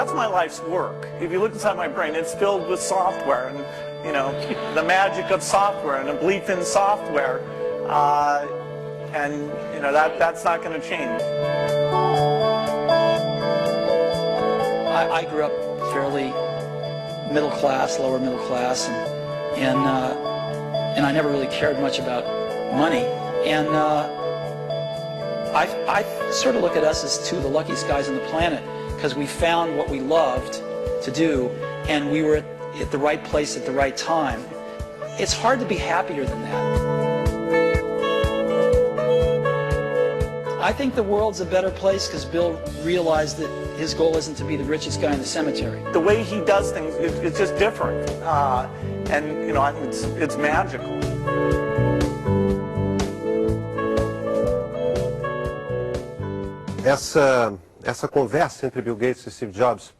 that's my life's work. If you look inside my brain, it's filled with software and, you know, the magic of software and a belief in software. And, you know, that's not going to change. I grew up fairly middle class, lower middle class, and I never really cared much about money. And I sort of look at us as two of the luckiest guys on the planet because we found what we loved to do, and we were at the right place at the right time. It's hard to be happier than that. I think the world's a better place because Bill realized that his goal isn't to be the richest guy in the cemetery. The way he does things, it's just different. And, you know, I think it's magical. Essa conversa entre Bill Gates e Steve Jobs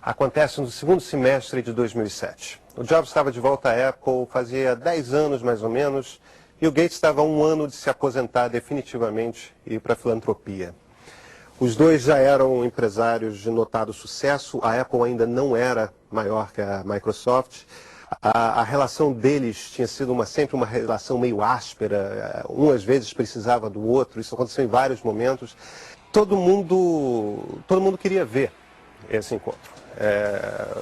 acontece no segundo semestre de 2007. O Jobs estava de volta à Apple fazia 10 anos mais ou menos, e o Gates estava a 1 ano de se aposentar definitivamente e ir para a filantropia. Os dois já eram empresários de notado sucesso, a Apple ainda não era maior que a Microsoft. A relação deles tinha sido sempre uma relação meio áspera, um às vezes precisava do outro, isso aconteceu em vários momentos. Todo mundo queria ver esse encontro.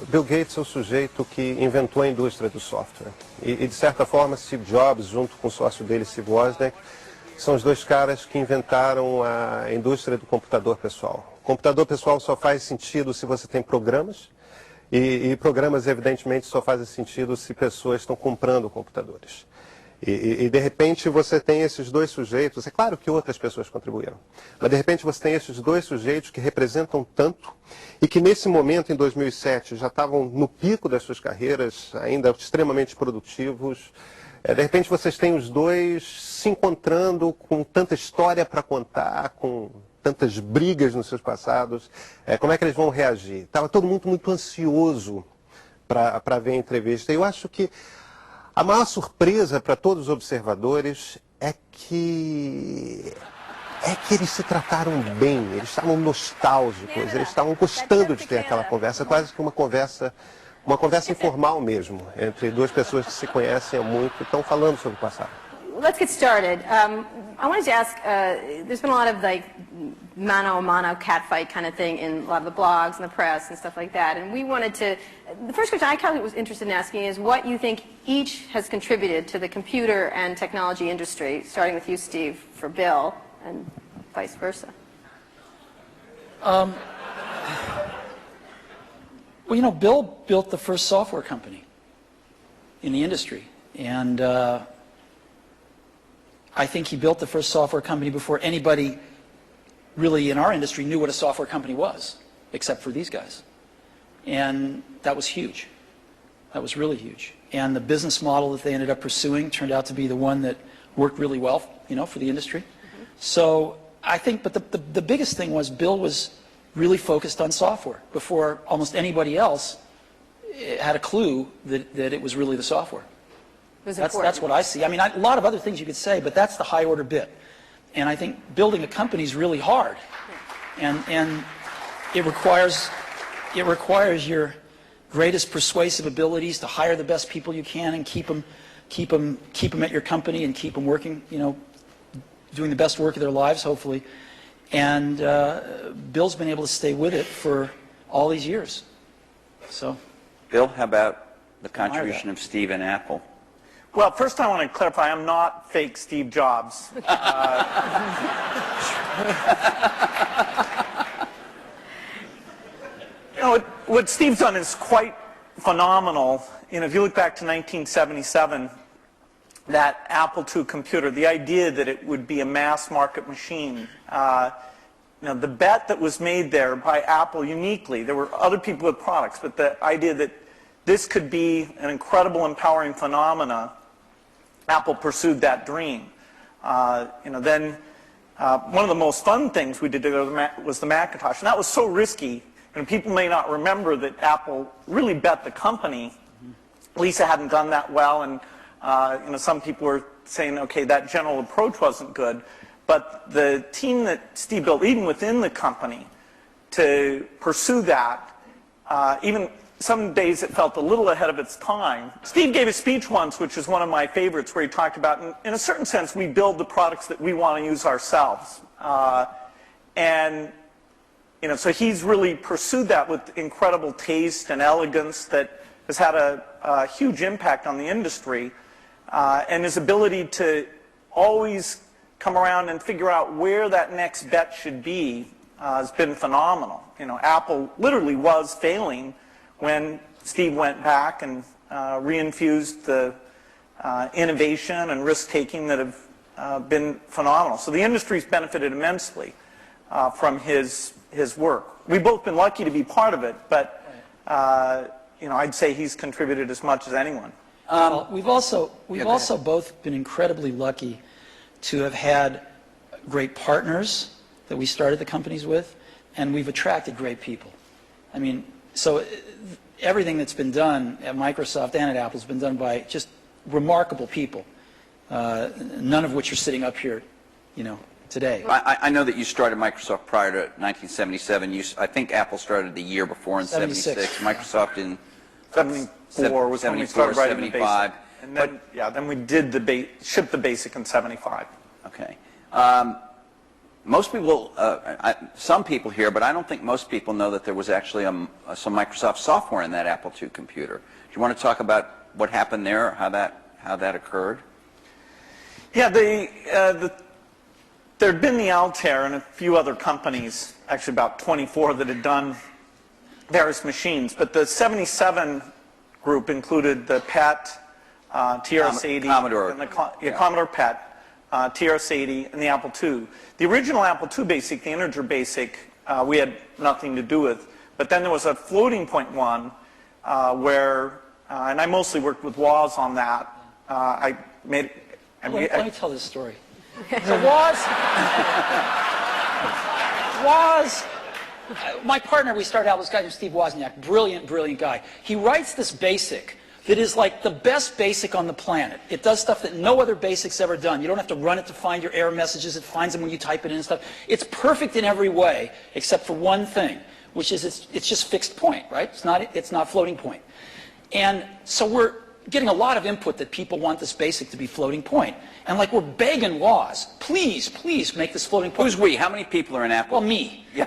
Bill Gates é o sujeito que inventou a indústria do software. E de certa forma, Steve Jobs, junto com o sócio dele, Steve Wozniak, são os dois caras que inventaram a indústria do computador pessoal. O computador pessoal só faz sentido se você tem programas, e programas, evidentemente, só fazem sentido se pessoas estão comprando computadores. E de repente você tem esses dois sujeitos, é claro que outras pessoas contribuíram, mas de repente você tem esses dois sujeitos que representam tanto e que nesse momento, em 2007, já estavam no pico das suas carreiras, ainda extremamente produtivos. De repente vocês têm os dois se encontrando com tanta história para contar, com tantas brigas nos seus passados. Como é que eles vão reagir? Estava todo mundo muito ansioso para ver a entrevista. Eu acho que a maior surpresa para todos os observadores é que eles se trataram bem, eles estavam nostálgicos, eles estavam gostando de ter aquela conversa, quase que uma conversa informal mesmo, entre duas pessoas que se conhecem há muito e estão falando sobre o passado. Let's get started. I wanted to ask, there's been a lot of like mano a mano catfight kind of thing in a lot of the blogs and the press and stuff like that, and we wanted to, the first question I kind of was interested in asking is what you think each has contributed to the computer and technology industry, starting with you, Steve, for Bill, and vice versa. Well, you know, Bill built the first software company in the industry, and I think he built the first software company before anybody really in our industry knew what a software company was, except for these guys. And that was huge. That was really huge. And the business model that they ended up pursuing turned out to be the one that worked really well, you know, for the industry. Mm-hmm. So I think, but the biggest thing was Bill was really focused on software before almost anybody else had a clue that it was really the software. That's what I see. I mean, a lot of other things you could say, but that's the high order bit. And I think building a company is really hard, and it requires your greatest persuasive abilities to hire the best people you can and keep them at your company and keep them working, you know, doing the best work of their lives, hopefully. And Bill's been able to stay with it for all these years. So, Bill, how about the contribution of Steve and Apple? Well, first I want to clarify, I'm not fake Steve Jobs. You know, what Steve's done is quite phenomenal. You know, if you look back to 1977, that Apple II computer, the idea that it would be a mass market machine, you know, the bet that was made there by Apple uniquely, there were other people with products, but the idea that this could be an incredible, empowering phenomena, Apple pursued that dream. You know, then one of the most fun things we did together was the Macintosh, and that was so risky. And people may not remember that Apple really bet the company. Lisa hadn't done that well, and you know, some people were saying, okay, that general approach wasn't good. But the team that Steve built, even within the company, to pursue that even some days it felt a little ahead of its time. Steve gave a speech once, which is one of my favorites, where he talked about, in a certain sense, we build the products that we want to use ourselves. And so he's really pursued that with incredible taste and elegance that has had a huge impact on the industry. And his ability to always come around and figure out where that next bet should be has been phenomenal. Apple literally was failing when Steve went back and reinfused the innovation and risk-taking that have been phenomenal. So the industry's benefited immensely from his work. We've both been lucky to be part of it, but I'd say he's contributed as much as anyone. We've also both been incredibly lucky to have had great partners that we started the companies with, and we've attracted great people. I mean, so everything that's been done at Microsoft and at Apple has been done by just remarkable people, none of which are sitting up here, today. I know that you started Microsoft prior to 1977. I think Apple started the year before in 76. Microsoft in 74 was when we started writing the 75. basic. And then, then we did shipped the basic in 75. Okay. Most people, some people here, but I don't think most people know that there was actually some Microsoft software in that Apple II computer. Do you want to talk about what happened there, how that occurred? Yeah, there had been the Altair and a few other companies, actually about 24, that had done various machines. But the 77 group included the PET, TRS-80, Commodore. and Commodore PET, TRS-80, and the Apple II. The original Apple II BASIC, the integer BASIC, we had nothing to do with. But then there was a floating point one where, and I mostly worked with Woz on that. Let me tell this story. So my partner, we started out with this guy named Steve Wozniak, brilliant guy. He writes this BASIC that is like the best BASIC on the planet. It does stuff that no other BASIC's ever done. You don't have to run it to find your error messages. It finds them when you type it in and stuff. It's perfect in every way, except for one thing, which is it's just fixed point, right? It's not floating point. And so we're getting a lot of input that people want this BASIC to be floating point. And like we're begging Woz, please make this floating point. Who's we? How many people are in Apple? Well, me. We're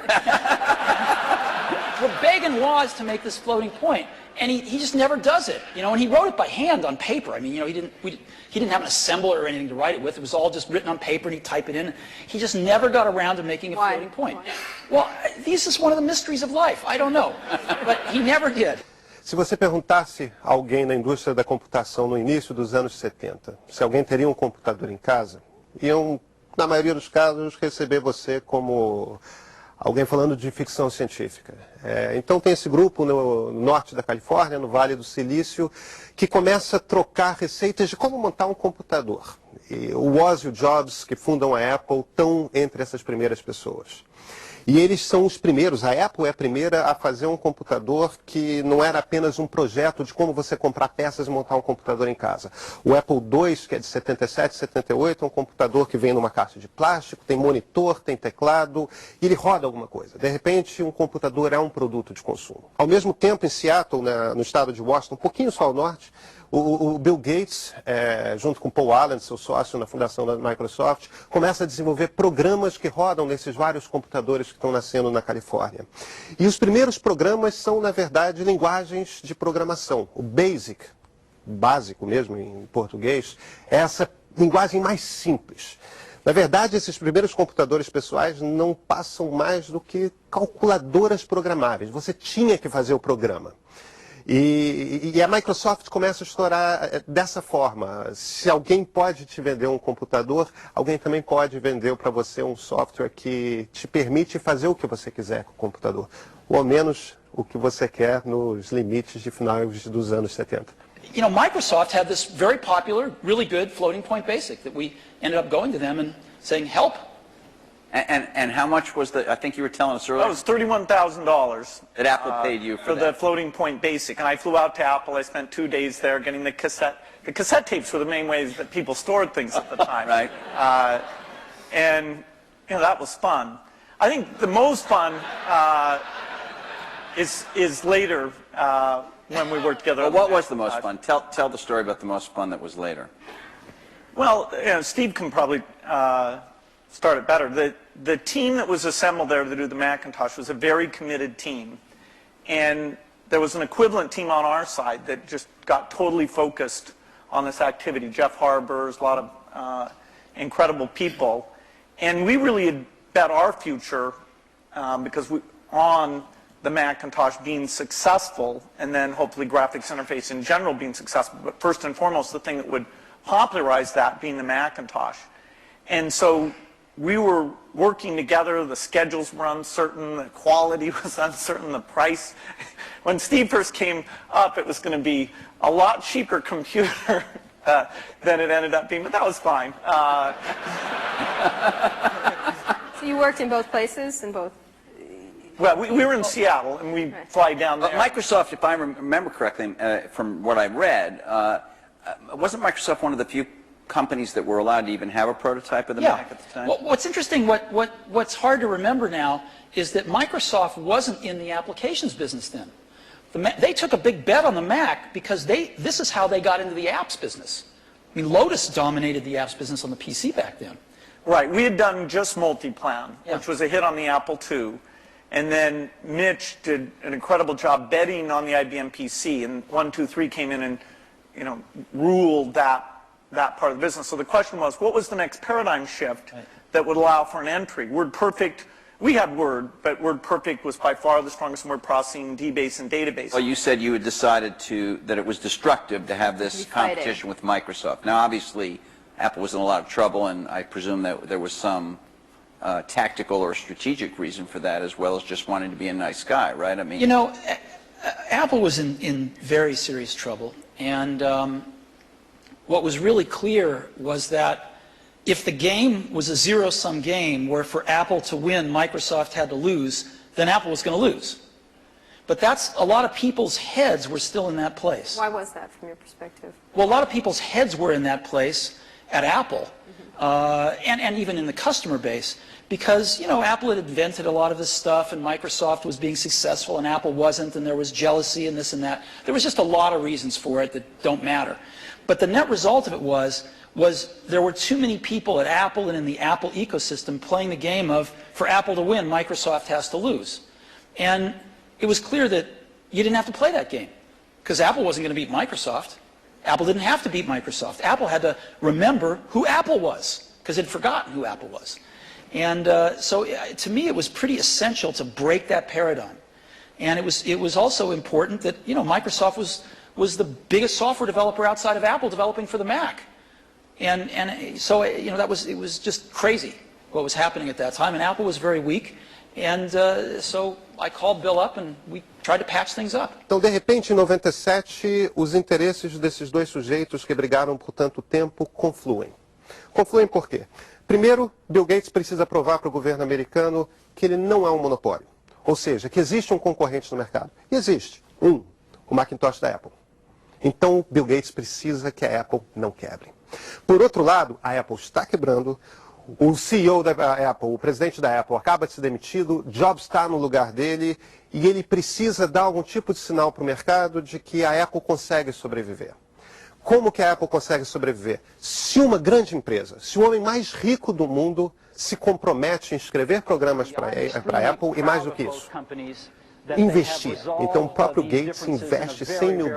begging Woz to make this floating point. And he just never does it, and he wrote it by hand on paper. I mean, he didn't have an assembler or anything to write it with. It was all just written on paper, and he'd type it in. He just never got around to making a floating point. Well, this is one of the mysteries of life. I don't know, but he never did. Se você perguntasse a alguém na indústria da computação no início dos anos 70, se alguém teria um computador em casa, iam, na maioria dos casos, receber você como alguém falando de ficção científica. Então tem esse grupo no norte da Califórnia, no Vale do Silício, que começa a trocar receitas de como montar um computador. E o Woz e o Jobs, que fundam a Apple, estão entre essas primeiras pessoas. E eles são os primeiros, a Apple é a primeira a fazer um computador que não era apenas um projeto de como você comprar peças e montar um computador em casa. O Apple II, que é de 77, 78, é um computador que vem numa caixa de plástico, tem monitor, tem teclado, e ele roda alguma coisa. De repente, um computador é um produto de consumo. Ao mesmo tempo, em Seattle, no estado de Washington, um pouquinho só ao norte, o Bill Gates, junto com Paul Allen, seu sócio na fundação da Microsoft, começa a desenvolver programas que rodam nesses vários computadores que estão nascendo na Califórnia. E os primeiros programas são, na verdade, linguagens de programação. O BASIC, básico mesmo em português, é essa linguagem mais simples. Na verdade, esses primeiros computadores pessoais não passam mais do que calculadoras programáveis. Você tinha que fazer o programa. E a Microsoft começa a estourar dessa forma. Se alguém pode te vender um computador, alguém também pode vender para você um software que te permite fazer o que você quiser com o computador. Ou ao menos o que você quer nos limites de finais dos anos 70. Microsoft had this very popular, really good floating point BASIC that we ended up going to them and saying, help. And how much was I think you were telling us earlier? That was $31,000. That Apple paid you for the floating point BASIC. And I flew out to Apple. I spent 2 days there getting the cassette. The cassette tapes were the main ways that people stored things at the time. Right. And that was fun. I think the most fun is later when we worked together. Well, what was the most fun? Tell the story about the most fun that was later. Well, Steve can probably start it better. The team that was assembled there to do the Macintosh was a very committed team. And there was an equivalent team on our side that just got totally focused on this activity. Jeff Harbers, a lot of incredible people. And we really had bet our future because on the Macintosh being successful, and then hopefully graphics interface in general being successful, but first and foremost the thing that would popularize that being the Macintosh. And so we were working together, the schedules were uncertain, the quality was uncertain, the price. When Steve first came up, it was going to be a lot cheaper computer than it ended up being, but that was fine. So you worked in both places, in both? Well, we were in Seattle, and we fly down there. But Microsoft, if I remember correctly, from what I read, wasn't Microsoft one of the few companies that were allowed to even have a prototype of the Mac at the time? Well, what's interesting, what's hard to remember now, is that Microsoft wasn't in the applications business then. They took a big bet on the Mac because this is how they got into the apps business. I mean, Lotus dominated the apps business on the PC back then. Right. We had done just Multiplan, which was a hit on the Apple II. And then Mitch did an incredible job betting on the IBM PC, and 123 came in and, ruled that part of the business. So the question was, what was the next paradigm shift that would allow for an entry? WordPerfect, we had Word, but WordPerfect was by far the strongest in word processing, DBase, and database. Well, you said you had decided that it was destructive to have this competition with Microsoft. Now, obviously, Apple was in a lot of trouble, and I presume that there was some tactical or strategic reason for that, as well as just wanting to be a nice guy, right? I mean, Apple was in very serious trouble, and what was really clear was that if the game was a zero-sum game where for Apple to win, Microsoft had to lose, then Apple was going to lose. But a lot of people's heads were still in that place. Why was that from your perspective? Well, a lot of people's heads were in that place at Apple, and even in the customer base, because Apple had invented a lot of this stuff, and Microsoft was being successful, and Apple wasn't, and there was jealousy and this and that. There was just a lot of reasons for it that don't matter. But the net result of it was there were too many people at Apple and in the Apple ecosystem playing the game of, for Apple to win, Microsoft has to lose. And it was clear that you didn't have to play that game, because Apple wasn't going to beat Microsoft. Apple didn't have to beat Microsoft. Apple had to remember who Apple was, because it had forgotten who Apple was. And so to me, it was pretty essential to break that paradigm. And it was also important that Microsoft was the biggest software developer outside of Apple developing for the Mac. And so it was just crazy what was happening at that time. And Apple was very weak. And so I called Bill up and we tried to patch things up. Então, de repente, em 97, os interesses desses dois sujeitos que brigaram por tanto tempo confluem. Confluem por quê? Primeiro, Bill Gates precisa provar para o governo americano que ele não é um monopólio. Ou seja, que existe um concorrente no mercado. E existe. O Macintosh da Apple. Então, Bill Gates precisa que a Apple não quebre. Por outro lado, a Apple está quebrando. O CEO da Apple, o presidente da Apple, acaba de ser demitido. Jobs está no lugar dele. E ele precisa dar algum tipo de sinal para o mercado de que a Apple consegue sobreviver. Como que a Apple consegue sobreviver? Se uma grande empresa, se o homem mais rico do mundo se compromete em escrever programas para a Apple e mais do que isso, investir. Então o próprio Gates investe $100 mil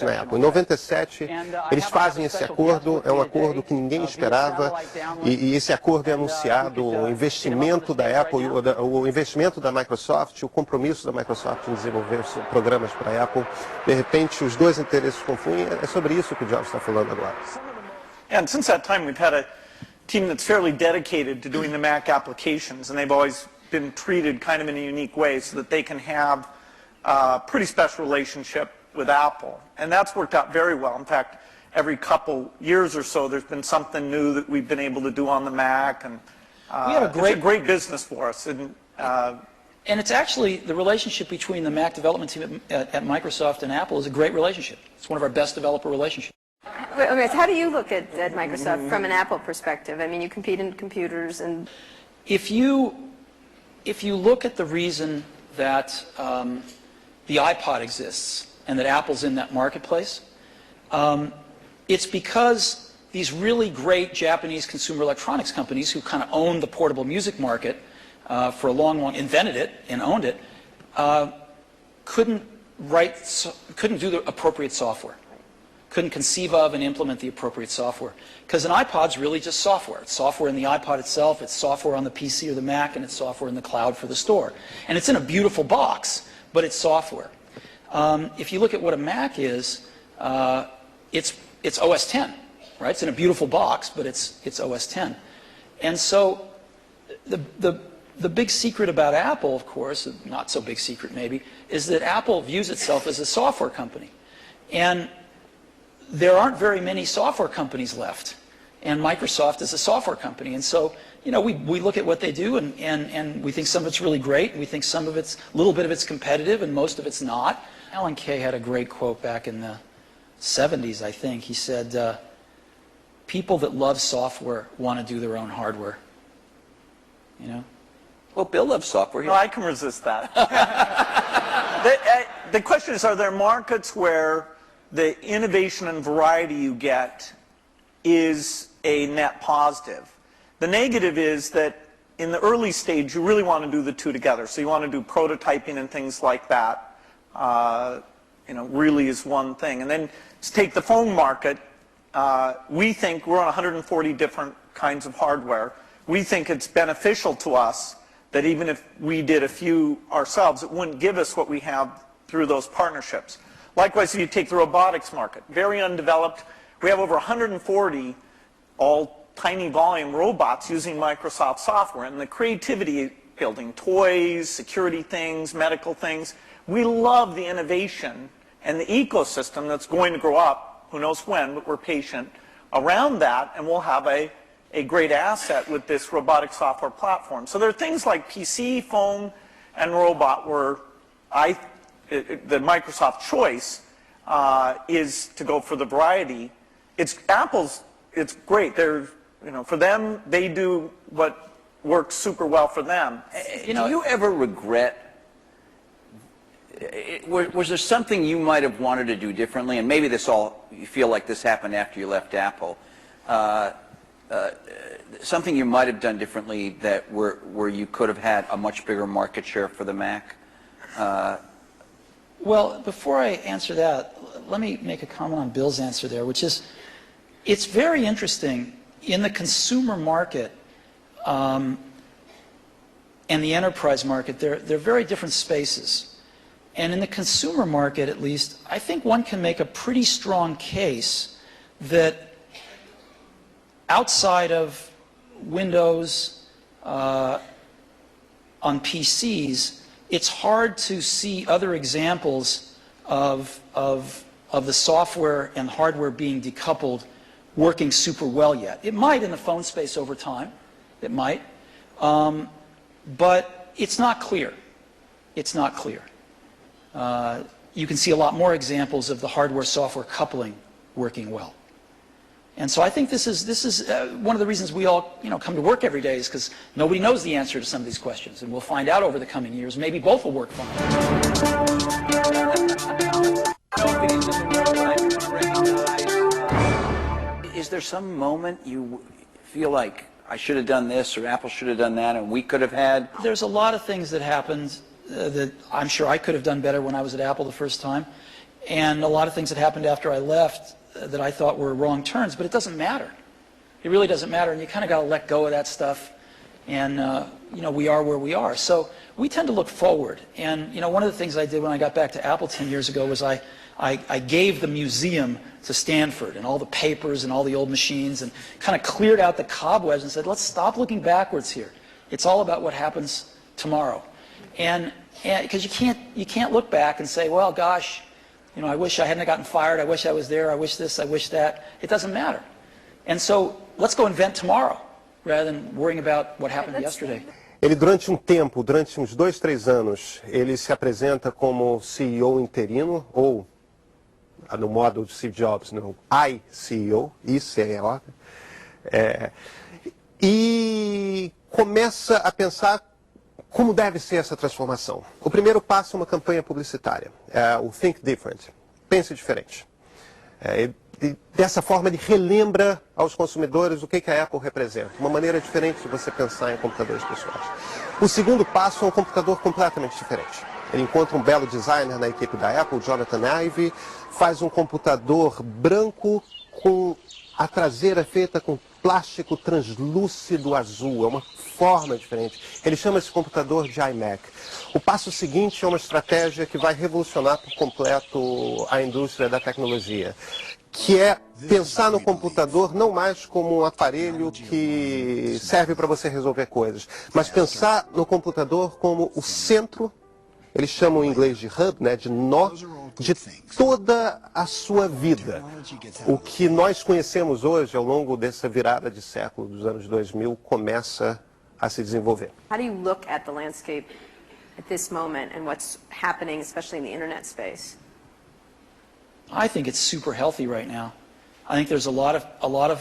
na Apple. Em 97, eles fazem esse acordo, é um acordo que ninguém esperava, e esse acordo é anunciado, o investimento da Apple, o investimento da Microsoft, o compromisso da Microsoft em desenvolver programas para a Apple. De repente, os dois interesses confluem, é sobre isso que o Jobs está falando agora. And since that time, we've had a team that's fairly dedicated to doing the Mac applications, and they've always been treated kind of in a unique way so that they can have a pretty special relationship with Apple. And that's worked out very well. In fact, every couple years or so, there's been something new that we've been able to do on the Mac, and it's a great business for us. And it's actually, the relationship between the Mac development team at Microsoft and Apple is a great relationship. It's one of our best developer relationships. Okay, so how do you look at Microsoft from an Apple perspective? I mean, you compete in computers, and if you look at the reason that the iPod exists and that Apple's in that marketplace, it's because these really great Japanese consumer electronics companies who kind of owned the portable music market for a long, invented it and owned it, couldn't do the appropriate software, couldn't conceive of and implement the appropriate software. Because an iPod's really just software. It's software in the iPod itself, it's software on the PC or the Mac, and it's software in the cloud for the store. And it's in a beautiful box, but it's software. If you look at what a Mac is, it's OS 10, right? It's in a beautiful box, but it's OS 10. And so the big secret about Apple, of course, not so big secret maybe, is that Apple views itself as a software company. And there aren't very many software companies left. And Microsoft is a software company. And so, you know, we look at what they do and we think some of it's really great. And we think some of it's, a little bit of it's competitive and most of it's not. Alan Kay had a great quote back in the 70s, I think. He said, people that love software want to do their own hardware. You know? Well, Bill loves software. No, I can resist that. The question is, are there markets where the innovation and variety you get is a net positive? The negative is that in the early stage, you really want to do the two together. So you want to do prototyping and things like that. You know, really is one thing. And then let's take the phone market. We think we're on 140 different kinds of hardware. We think it's beneficial to us that even if we did a few ourselves, it wouldn't give us what we have through those partnerships. Likewise, if you take the robotics market, very undeveloped. We have over 140 all tiny volume robots using Microsoft software, and the creativity, building toys, security things, medical things. We love the innovation and the ecosystem that's going to grow up, who knows when, but we're patient around that, and we'll have a great asset with this robotic software platform. So there are things like PC, phone, and robot where the Microsoft choice is to go for the variety. Apple's great. They're, you know, for them, they do what works super well for them. Do you ever regret, was there something you might have wanted to do differently? And maybe you feel like this happened after you left Apple. Something you might have done differently that where you could have had a much bigger market share for the Mac? Well, before I answer that, let me make a comment on Bill's answer there, which is, it's very interesting in the consumer market and the enterprise market. They're very different spaces. And in the consumer market, at least, I think one can make a pretty strong case that outside of Windows on PCs, it's hard to see other examples of the software and hardware being decoupled working super well yet. It might in the phone space over time. It might. But it's not clear. It's not clear. You can see a lot more examples of the hardware-software coupling working well. And so I think this is one of the reasons we all come to work every day, is because nobody knows the answer to some of these questions, and we'll find out over the coming years. Maybe both will work fine. Is there some moment you feel like I should have done this or Apple should have done that and we could have had? There's a lot of things that happened that I'm sure I could have done better when I was at Apple the first time, and a lot of things that happened after I left that I thought were wrong turns, but it doesn't matter. It really doesn't matter, and you kind of got to let go of that stuff, and we are where we are. So we tend to look forward, and one of the things I did when I got back to Apple 10 years ago was I gave the museum to Stanford and all the papers and all the old machines, and kind of cleared out the cobwebs and said, let's stop looking backwards here. It's all about what happens tomorrow. And because you can't look back and say, well, gosh, I wish I hadn't gotten fired, I wish I was there, I wish this, I wish that. It doesn't matter. And so let's go invent tomorrow rather than worrying about what happened yesterday. Ele, durante uns 2, 3 anos, ele se apresenta como CEO interino, ou, no modo de Steve Jobs, no CEO, ICEO, e começa a pensar Como deve ser essa transformação? O primeiro passo é uma campanha publicitária, o Think Different, pense diferente. E dessa forma ele relembra aos consumidores o que a Apple representa, uma maneira diferente de você pensar em computadores pessoais. O segundo passo é um computador completamente diferente. Ele encontra um belo designer na equipe da Apple, Jonathan Ive, faz um computador branco com a traseira feita com plástico translúcido azul, é uma forma diferente. Ele chama esse computador de iMac. O passo seguinte é uma estratégia que vai revolucionar por completo a indústria da tecnologia, que é pensar no computador não mais como um aparelho que serve para você resolver coisas, mas pensar no computador como o centro, eles chamam em inglês de hub, né, de nó, de toda a sua vida. O que nós conhecemos hoje, ao longo dessa virada de século dos anos 2000, começa a se desenvolver. How do you look at the landscape at this moment and what's happening, especially in the internet space? I think it's super healthy right now. I think there's a lot of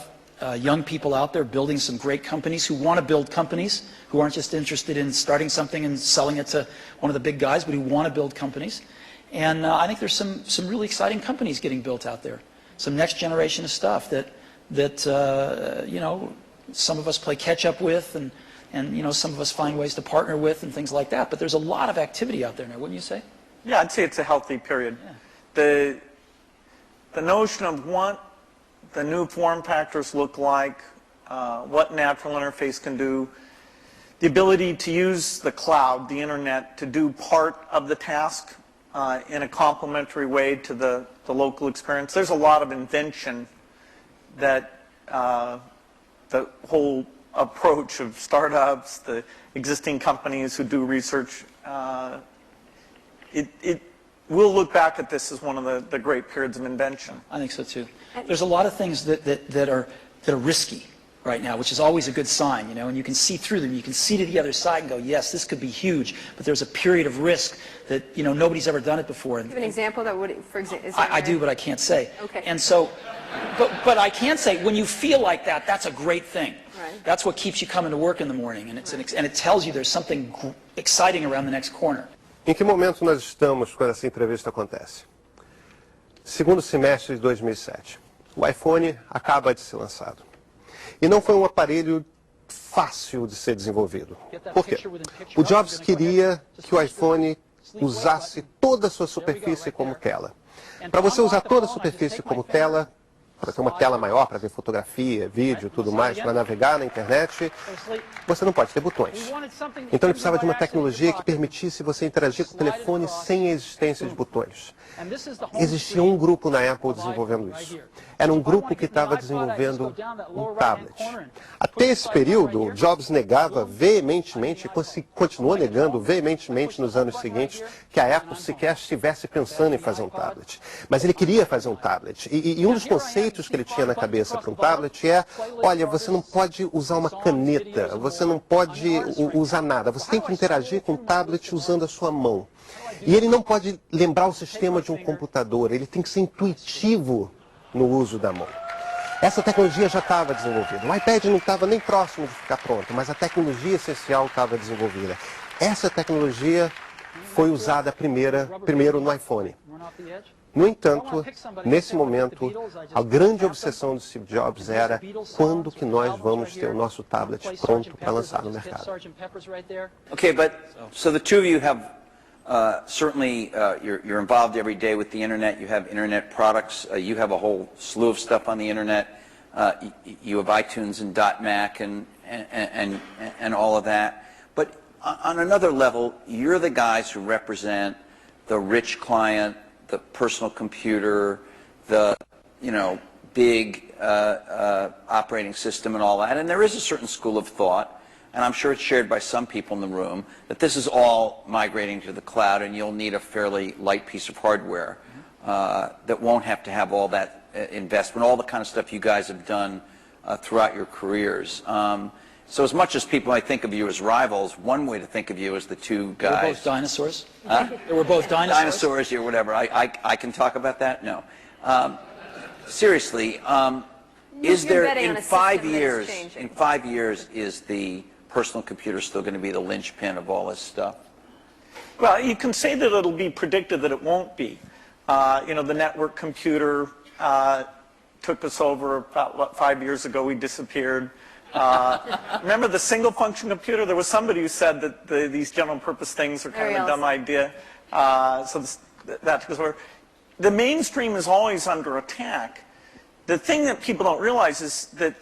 young people out there building some great companies who want to build companies, who aren't just interested in starting something and selling it to one of the big guys, but who want to build companies. And I think there's some really exciting companies getting built out there. Some next generation of stuff that you know, some of us play catch up with, and you know, some of us find ways to partner with and things like that. But there's a lot of activity out there now, wouldn't you say? Yeah, I'd say it's a healthy period. Yeah. The notion of what the new form factors look like, what natural interface can do, the ability to use the cloud, the internet, to do part of the task in a complementary way to the local experience. There's a lot of invention that the whole approach of startups, the existing companies who do research, we'll look back at this as one of the great periods of invention. I think so too. There's a lot of things that are risky right now, which is always a good sign, you know, and you can see through them. You can see to the other side and go, yes, this could be huge, but there's a period of risk that, you know, nobody's ever done it before. Do you have an example that would, for example? I do, but I can't say. Okay. And so, but I can say, when you feel like that, that's a great thing. Right. That's what keeps you coming to work in the morning, and and it tells you there's something exciting around the next corner. Em que momento nós estamos quando essa entrevista acontece? Segundo semestre de 2007. O iPhone acaba de ser lançado. E não foi um aparelho fácil de ser desenvolvido. Por quê? O Jobs queria que o iPhone usasse toda a sua superfície como tela. Para você usar toda a superfície como tela, para ter uma tela maior, para ver fotografia, vídeo, tudo mais, para navegar na internet, você não pode ter botões. Então ele precisava de uma tecnologia que permitisse você interagir com o telefone sem a existência de botões. Existia um grupo na Apple desenvolvendo isso. Era um grupo que estava desenvolvendo um tablet. Até esse período, Jobs negava veementemente, e continuou negando veementemente nos anos seguintes, que a Apple sequer estivesse pensando em fazer um tablet. Mas ele queria fazer um tablet. E um dos conceitos que ele tinha na cabeça para um tablet é, olha, você não pode usar uma caneta, você não pode usar nada, você tem que interagir com o tablet usando a sua mão. E ele não pode lembrar o sistema de um computador, ele tem que ser intuitivo no uso da mão. Essa tecnologia já estava desenvolvida. O iPad não estava nem próximo de ficar pronto, mas a tecnologia essencial estava desenvolvida. Essa tecnologia foi usada primeiro no iPhone. No entanto, nesse momento, a grande obsessão de Steve Jobs era quando que nós vamos ter o nosso tablet pronto para lançar no mercado. Okay, but so the two of you have certainly you're involved every day with the internet. You have internet products. You have a whole slew of stuff on the internet. You have iTunes and .Mac and all of that. But on another level, you're the guys who represent the rich client, the personal computer, the big operating system and all that. And there is a certain school of thought, and I'm sure it's shared by some people in the room, that this is all migrating to the cloud and you'll need a fairly light piece of hardware that won't have to have all that investment, all the kind of stuff you guys have done throughout your careers. So as much as people might think of you as rivals, one way to think of you as the two guys. We're both dinosaurs. Huh? We're both dinosaurs. Dinosaurs or whatever. I can talk about that? No. Seriously, is there in 5 years, is the personal computer is still going to be the linchpin of all this stuff? Well, you can say that it'll be predicted that it won't be. You know, the network computer took us over about 5 years ago. We disappeared. Remember the single function computer? There was somebody who said that these general purpose things are kind of a dumb idea. That took us over. The mainstream is always under attack. The thing that people don't realize is that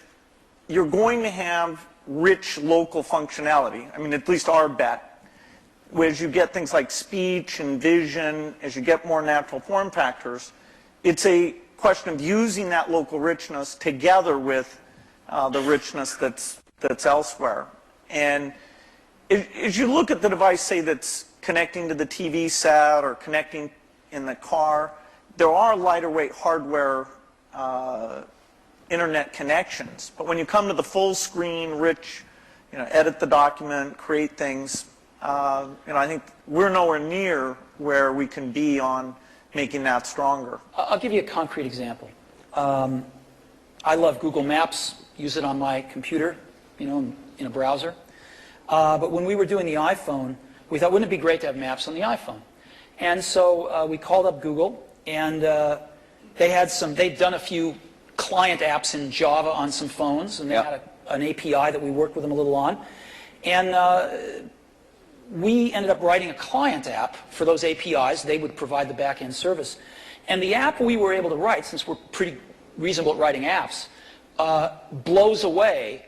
you're going to have rich local functionality. I mean, at least our bet. As you get things like speech and vision, as you get more natural form factors, it's a question of using that local richness together with the richness that's elsewhere. And as you look at the device, say, that's connecting to the TV set or connecting in the car, there are lighter weight hardware internet connections. But when you come to the full screen, rich, you know, edit the document, create things, you know, I think we're nowhere near where we can be on making that stronger. I'll give you a concrete example. I love Google Maps, use it on my computer, you know, in a browser. But when we were doing the iPhone, we thought, wouldn't it be great to have maps on the iPhone? And so we called up Google, and they'd done a few client apps in Java on some phones, and they had an API that we worked with them a little on. And we ended up writing a client app for those APIs. They would provide the back-end service. And the app we were able to write, since we're pretty reasonable at writing apps, blows away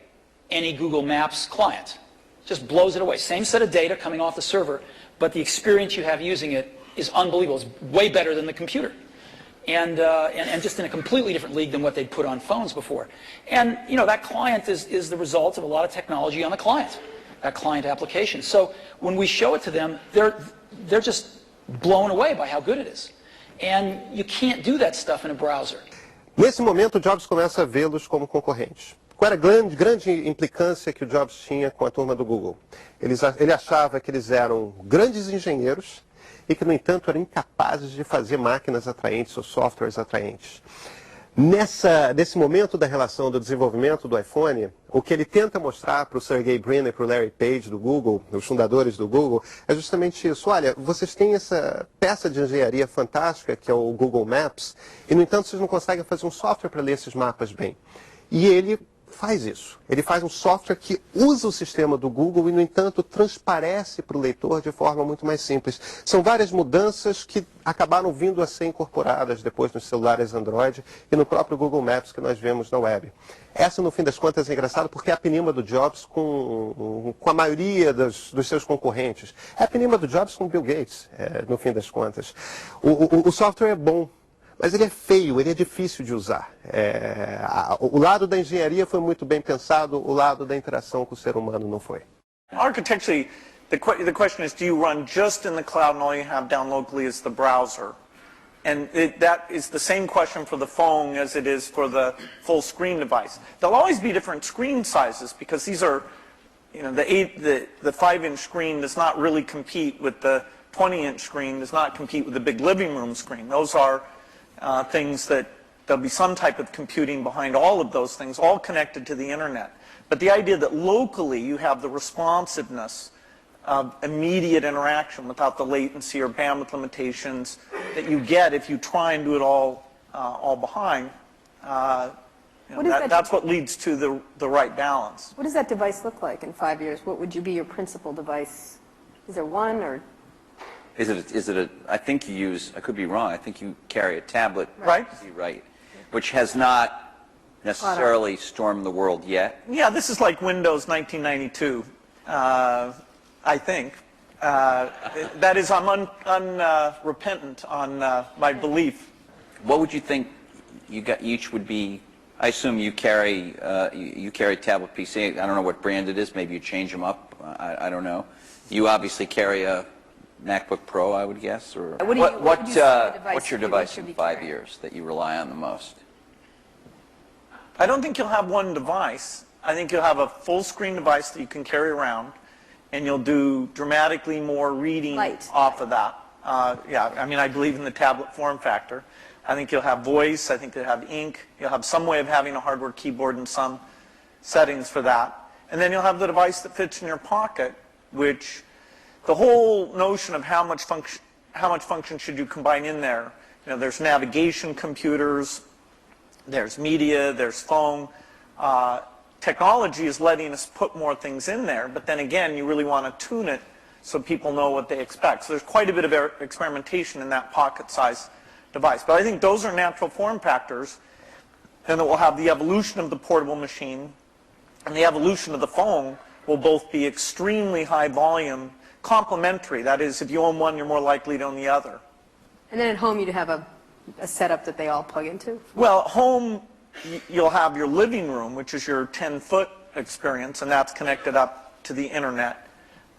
any Google Maps client. Just blows it away. Same set of data coming off the server, but the experience you have using it is unbelievable. It's way better than the computer. And just in a completely different league than what they'd put on phones before. And, you know, that client is the result of a lot of technology on the client, that client application. So when we show it to them, they're just blown away by how good it is. And you can't do that stuff in a browser. Nesse momento, o Jobs começa a vê-los como concorrentes. Qual era a grande implicância que o Jobs tinha com a turma do Google? Ele achava que eles eram grandes engenheiros e que, no entanto, eram incapazes de fazer máquinas atraentes ou softwares atraentes. Nesse momento da relação do desenvolvimento do iPhone, o que ele tenta mostrar para o Sergey Brin e para o Larry Page do Google, os fundadores do Google, é justamente isso. Olha, vocês têm essa peça de engenharia fantástica que é o Google Maps, e, no entanto, vocês não conseguem fazer um software para ler esses mapas bem. E ele faz isso. Ele faz um software que usa o sistema do Google e, no entanto, transparece para o leitor de forma muito mais simples. São várias mudanças que acabaram vindo a ser incorporadas depois nos celulares Android e no próprio Google Maps que nós vemos na web. Essa, no fim das contas, é engraçado porque é a penima do Jobs com a maioria dos seus concorrentes. É a penima do Jobs com Bill Gates, no fim das contas. O software é bom, mas ele é feio, ele é difícil de usar. O lado da engenharia foi muito bem pensado, o lado da interação com o ser humano não foi. Architecturally, the question is, do you run just in the cloud and all you have down locally is the browser? And that is the same question for the phone as it is for the full screen device. There'll always be different screen sizes because these are, you know, the 5-inch screen does not really compete with the 20-inch screen, does not compete with the big living room screen. Those are things that there'll be some type of computing behind all of those things, all connected to the internet. But the idea that locally you have the responsiveness of immediate interaction without the latency or bandwidth limitations that you get if you try and do it all behind, that's what leads to the right balance. What does that device look like in 5 years? What would be your principal device? Is there one or? Is it a, I think you use, I could be wrong, I think you carry a tablet, right? Right, which has not necessarily stormed the world yet. Yeah, this is like Windows 1992, I think. That is, I'm unrepentant on my belief. What would you think each would be? I assume you carry a tablet PC. I don't know what brand it is. Maybe you change them up. I don't know. You obviously carry a MacBook Pro, I would guess, or what's your device in 5 years that you rely on the most? I don't think you'll have one device. I think you'll have a full screen device that you can carry around, and you'll do dramatically more reading off of that. Yeah, I mean, I believe in the tablet form factor. I think you'll have voice. I think you'll have ink. You'll have some way of having a hardware keyboard and some settings for that. And then you'll have the device that fits in your pocket, which the whole notion of how much function should you combine in there. You know, there's navigation computers, there's media, there's phone. Technology is letting us put more things in there, but then again, you really want to tune it so people know what they expect. So there's quite a bit of experimentation in that pocket-sized device. But I think those are natural form factors, and it will have the evolution of the portable machine and the evolution of the phone will both be extremely high volume, complementary. That is, if you own one, you're more likely to own the other. And then at home, you'd have a setup that they all plug into? Well, at home, you'll have your living room, which is your 10-foot experience, and that's connected up to the internet.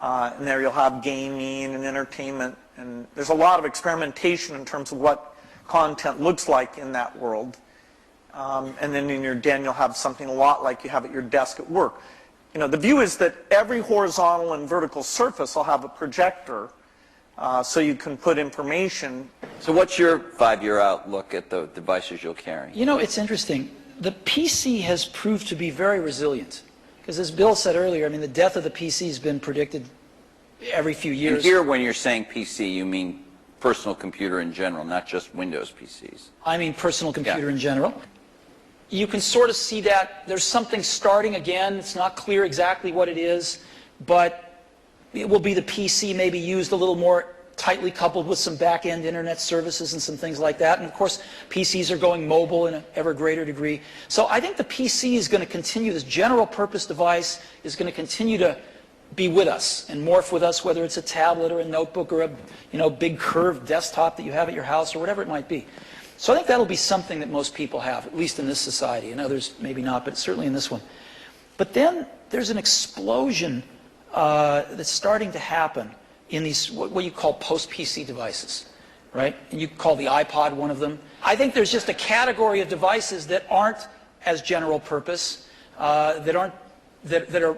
And there you'll have gaming and entertainment, and there's a lot of experimentation in terms of what content looks like in that world. And then in your den, you'll have something a lot like you have at your desk at work. You know, the view is that every horizontal and vertical surface will have a projector, so you can put information. So what's your 5-year outlook at the devices you'll carry? You know, it's interesting. The PC has proved to be very resilient. Because as Bill said earlier, I mean, the death of the PC has been predicted every few years. And here, when you're saying PC, you mean personal computer in general, not just Windows PCs. I mean personal computer in general. You can sort of see that there's something starting again. It's not clear exactly what it is, but it will be the PC maybe used a little more tightly coupled with some back-end internet services and some things like that. And of course, PCs are going mobile in an ever greater degree. So I think the PC is going to continue, this general purpose device is going to continue to be with us and morph with us, whether it's a tablet or a notebook or a big curved desktop that you have at your house or whatever it might be. So I think that'll be something that most people have, at least in this society. In others, maybe not, but certainly in this one. But then there's an explosion that's starting to happen in these, what you call post-PC devices, right? And you call the iPod one of them. I think there's just a category of devices that aren't as general purpose, they're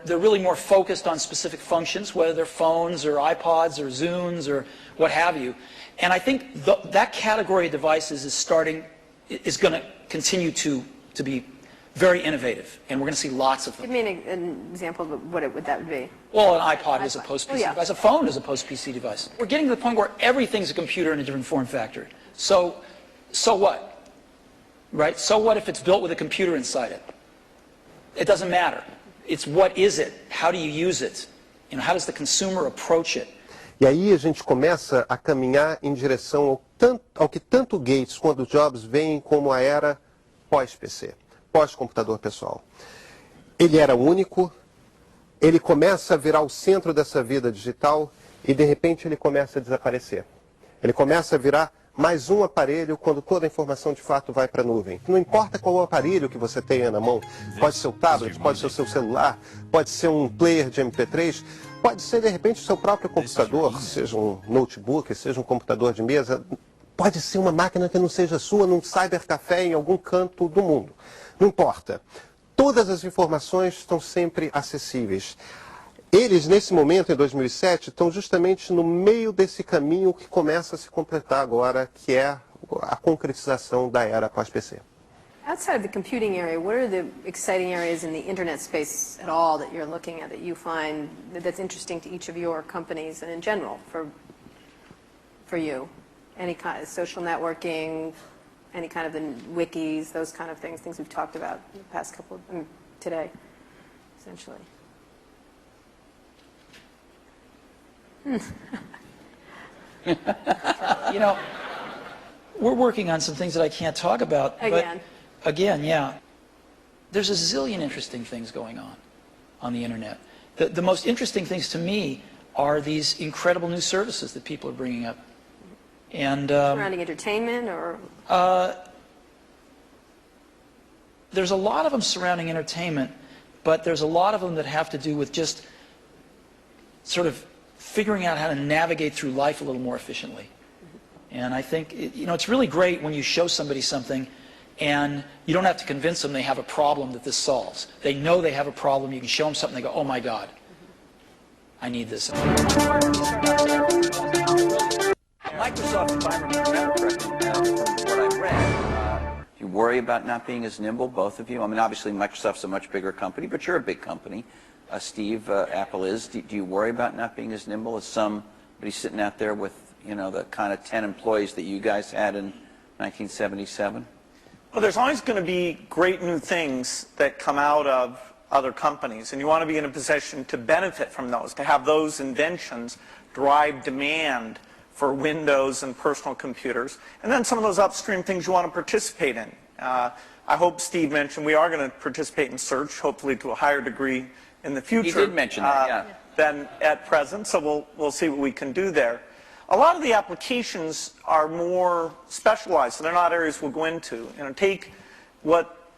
really more focused on specific functions, whether they're phones or iPods or Zunes or what have you. And I think that category of devices is going to continue to be very innovative, and we're going to see lots of them. Give me an example of what that would be. Well, an iPod is a post-PC device. A phone is a post-PC device. We're getting to the point where everything's a computer in a different form factor. So what? Right? So what if it's built with a computer inside it? It doesn't matter. It's what is it? How do you use it? You know, how does the consumer approach it? E aí a gente começa a caminhar em direção ao que tanto Gates quanto Jobs veem como a era pós-PC, pós-computador pessoal. Ele era único, ele começa a virar o centro dessa vida digital e de repente ele começa a desaparecer. Ele começa a virar mais um aparelho quando toda a informação de fato vai para a nuvem. Não importa qual o aparelho que você tenha na mão, pode ser o tablet, pode ser o seu celular, pode ser um player de MP3, pode ser de repente o seu próprio computador, seja um notebook, seja um computador de mesa, pode ser uma máquina que não seja sua num cybercafé em algum canto do mundo. Não importa. Todas as informações estão sempre acessíveis. Eles, nesse momento, em 2007, estão justamente no meio desse caminho que começa a se completar agora, que é a concretização da era pós-PC. Outside of the computing area, what are the exciting areas in the internet space at all that you're looking at that you find that's interesting to each of your companies and in general for you? Any kind of social networking, any kind of the wikis, those kind of things we've talked about in the past couple, today, essentially. You know, we're working on some things that I can't talk about. Again. But again, yeah. There's a zillion interesting things going on the internet. The most interesting things to me are these incredible new services that people are bringing up. And surrounding entertainment or? There's a lot of them surrounding entertainment, but there's a lot of them that have to do with just sort of figuring out how to navigate through life a little more efficiently. And I think, it's really great when you show somebody something and you don't have to convince them they have a problem that this solves. They know they have a problem. You can show them something, they go, oh my God, I need this. Microsoft, if I remember correctly, from what I've read, do you worry about not being as nimble, both of you? I mean, obviously Microsoft's a much bigger company, but you're a big company. Steve, Apple is. Do you worry about not being as nimble as somebody sitting out there with, you know, the kind of 10 employees that you guys had in 1977? Well, there's always going to be great new things that come out of other companies, and you want to be in a position to benefit from those, to have those inventions drive demand for Windows and personal computers, and then some of those upstream things you want to participate in. I hope Steve mentioned we are going to participate in search, hopefully to a higher degree in the future. He did mention that, yeah. Than at present, so we'll see what we can do there. A lot of the applications are more specialized, so they're not areas we'll go into. You know, take what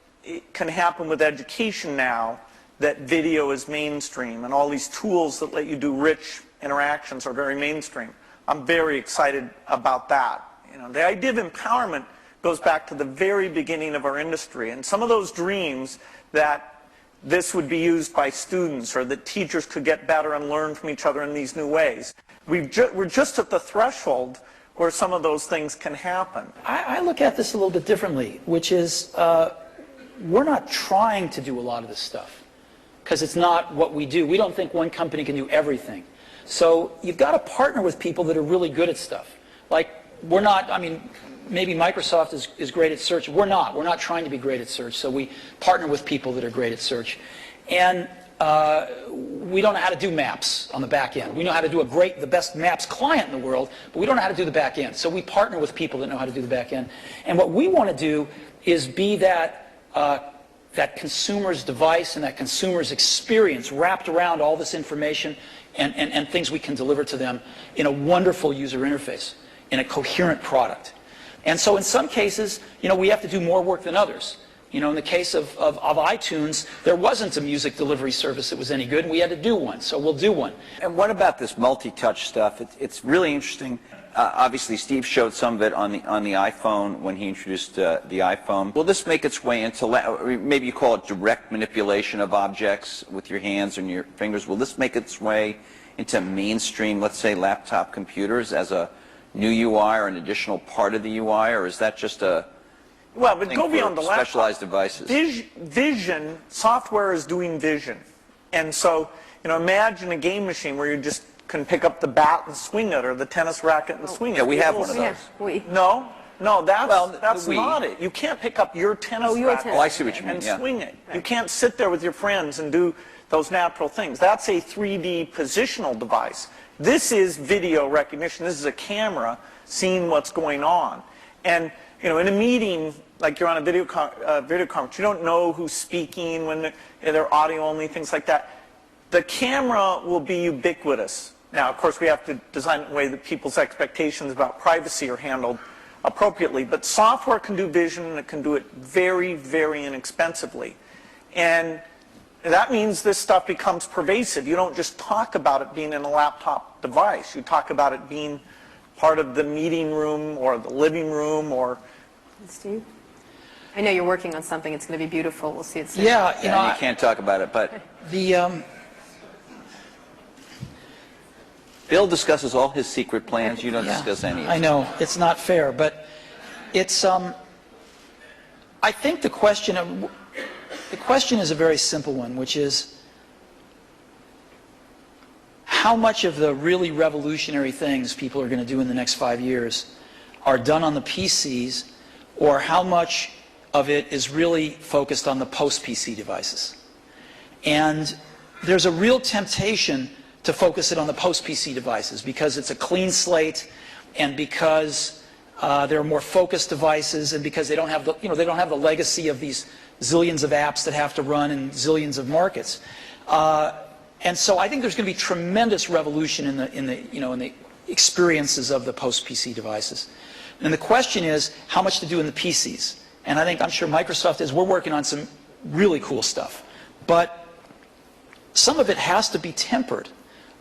can happen with education now, that video is mainstream, and all these tools that let you do rich interactions are very mainstream. I'm very excited about that. You know, the idea of empowerment goes back to the very beginning of our industry, and some of those dreams that this would be used by students or that teachers could get better and learn from each other in these new ways. We're just at the threshold where some of those things can happen. I look at this a little bit differently, which is we're not trying to do a lot of this stuff because it's not what we do. We don't think one company can do everything. So you've got to partner with people that are really good at stuff. Like, we're not, I mean, maybe Microsoft is great at search. We're not. We're not trying to be great at search. So we partner with people that are great at search. And we don't know how to do maps on the back end. We know how to do the best maps client in the world, but we don't know how to do the back end. So we partner with people that know how to do the back end. And what we want to do is be that consumer's device and that consumer's experience wrapped around all this information and things we can deliver to them in a wonderful user interface, in a coherent product. And so in some cases, you know, we have to do more work than others. You know, in the case of iTunes, there wasn't a music delivery service that was any good, and we had to do one, so we'll do one. And what about this multi-touch stuff? It's really interesting. Obviously, Steve showed some of it on the iPhone when he introduced the iPhone. Will this make its way into, maybe you call it direct manipulation of objects with your hands and your fingers? Will this make its way into mainstream, let's say, laptop computers as a new UI or an additional part of the UI, or is that just a well, but go beyond the laptop. Specialized devices? Vision, software is doing vision. And so, you know, imagine a game machine where you just can pick up the bat and swing it, or the tennis racket and swing it. Yeah, we have one of those. No, that's not it. You can't pick up your tennis racket I see what you mean, and swing it. Right. You can't sit there with your friends and do those natural things. That's a 3D positional device. This is video recognition. This is a camera seeing what's going on. And, you know, in a meeting, like you're on a video conference, you don't know who's speaking when they're audio only, things like that. The camera will be ubiquitous. Now, of course, we have to design it in a way that people's expectations about privacy are handled appropriately. But software can do vision, and it can do it very, very inexpensively. And that means this stuff becomes pervasive. You don't just talk about it being in a laptop device. You talk about it being part of the meeting room or the living room or... Steve? I know you're working on something. It's going to be beautiful. We'll see it soon. Yeah, you know, you can't talk about it, but... Bill discusses all his secret plans. You don't discuss any of it. I know. It's not fair, but it's... I think the question is a very simple one, which is how much of the really revolutionary things people are going to do in the next 5 years are done on the PCs, or how much of it is really focused on the post-PC devices. And there's a real temptation to focus it on the post-PC devices because it's a clean slate, and because there are more focused devices, and because they don't have the, you know, they don't have the legacy of these zillions of apps that have to run in zillions of markets. And so I think there's going to be tremendous revolution in the experiences of the post-PC devices. And the question is how much to do in the PCs. And I'm sure Microsoft is. We're working on some really cool stuff. But some of it has to be tempered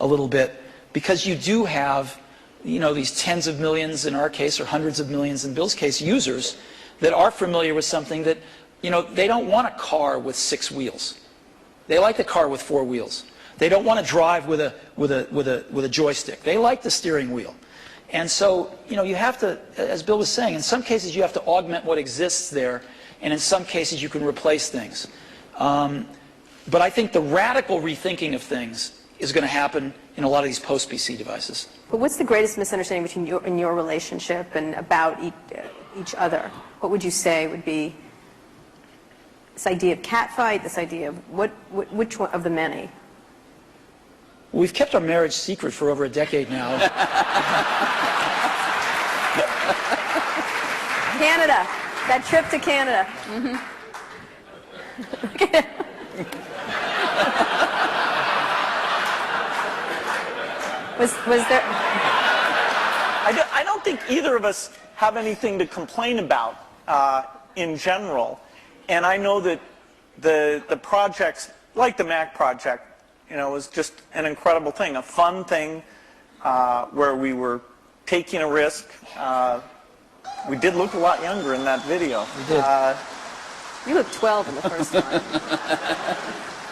a little bit because you do have, you know, these tens of millions in our case, or hundreds of millions in Bill's case, users that are familiar with something that, you know, they don't want a car with 6 wheels. They like the car with 4 wheels. They don't want to drive with a joystick. They like the steering wheel. And so, you know, you have to, as Bill was saying, in some cases you have to augment what exists there, and in some cases you can replace things. But I think the radical rethinking of things is going to happen in a lot of these post-PC devices. But what's the greatest misunderstanding between you and your relationship and about each other? What would you say would be this idea of catfight, this idea of which one of the many? We've kept our marriage secret for over a decade now. Canada, that trip to Canada. Was there? I don't think either of us have anything to complain about in general. And I know that the projects, like the Mac project, was just an incredible thing, a fun thing where we were taking a risk. We did look a lot younger in that video. We did. You looked 12 in the first one.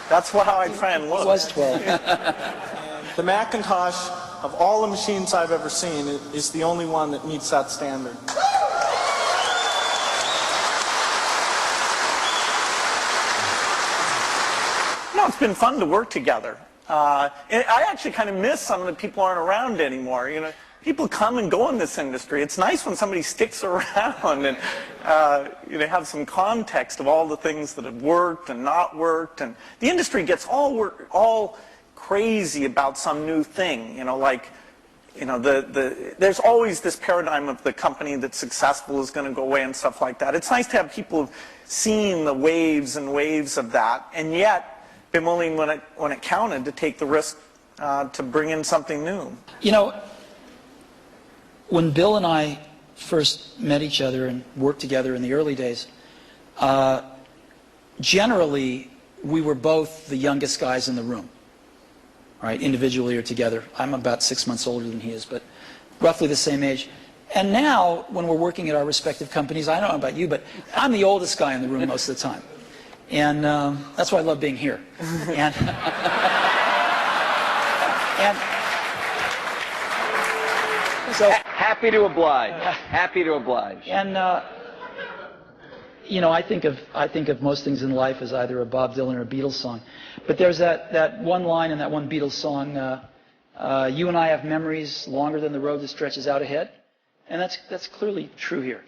That's how I try and look. It was 12. The Macintosh, of all the machines I've ever seen, is the only one that meets that standard. It's been fun to work together. And I actually kind of miss some of the people who aren't around anymore. People come and go in this industry. It's nice when somebody sticks around and have some context of all the things that have worked and not worked. And the industry gets all crazy about some new thing. There's always this paradigm of the company that's successful is going to go away and stuff like that. It's nice to have people who've seen the waves and waves of that, and yet been willing when it counted to take the risk to bring in something new. When Bill and I first met each other and worked together in the early days, generally we were both the youngest guys in the room, right? Individually or together. I'm about 6 months older than he is, but roughly the same age. And now, when we're working at our respective companies, I don't know about you, but I'm the oldest guy in the room most of the time. And that's why I love being here. And so Happy to oblige. Happy to oblige. And I think of most things in life as either a Bob Dylan or a Beatles song. But there's that one line in that one Beatles song, you and I have memories longer than the road that stretches out ahead. And that's clearly true here.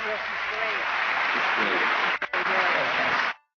Just great.